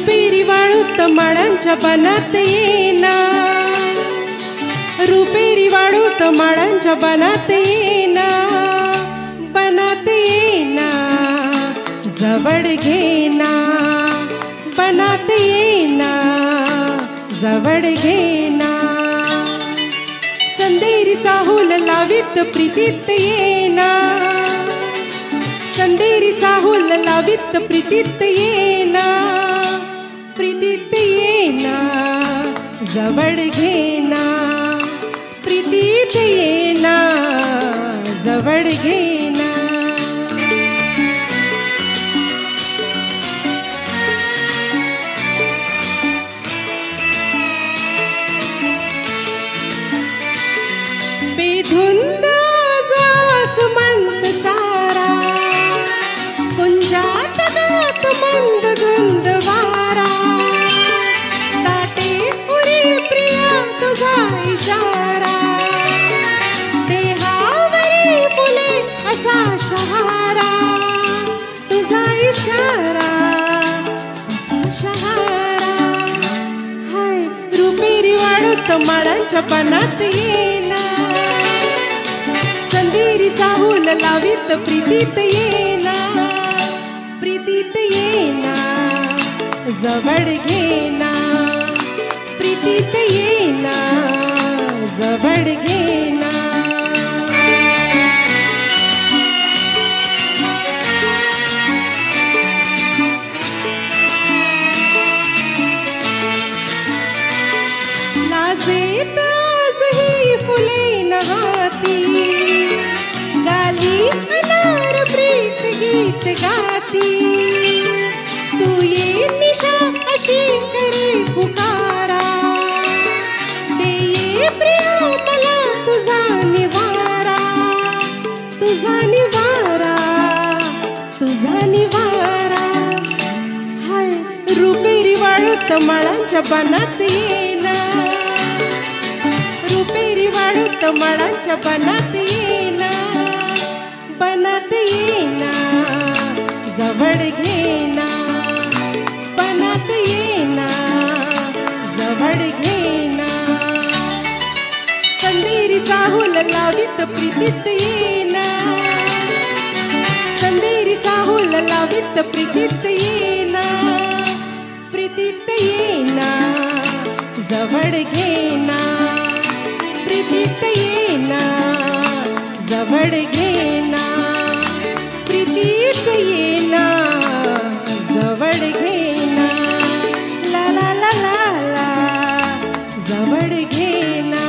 रुपेरी वाळूत माळांच्या बनात येना, रुपेरी वाळूत माळांच्या बनात येना, बनात येना जवळ घेना, बनात येना जवळ घेना. चंदेरीचा हुल लावित प्रीतीत येना, चंदेरीचा हुल लावित प्रीतीत येना, प्रीतीत येना जवळ घेना, प्रीतीत येना जवळ घेना. बेधुंद आसमंत सारा, कुंजात गात मंद धुंद वारा, दाटे पुरी प्रिया तुझा इशारा, देहावरी फुले असा शहारा, तुझा इशारा असा शहारा. हाय रुपेरी वाळूत माळांच्या बनात येना, चंदेरीचा हुल लावित प्रीतीत येना, प्रीतीत येना जवळ घेना, प्रीतीत येना जवळ घेना. लाजेत आजही फुले नहाती, गाली अनार प्रीत गीत गाती, तू ये निशा अशी करे पुकारा, दे ये प्रिया मला तुझा निवारा, तुझा निवारा, तुझा निवारा. हाय रुपेरी वाळूत माळांच्या बनात येना, रुपेरी वाळूत माळांच्या बनात येना, बनात येना जवळ घेना, बनात येना जवळ घेना. चंदेरीचा हुल लावित प्रीतीत येना, चंदेरीचा हुल लावित प्रीतीत येना, प्रीतीत येना जवळ घेना, प्रीतीत येना जवळ घेना, प्रीतीत येना जवळ घेना. ला ला ला ला ला जवळ घेना.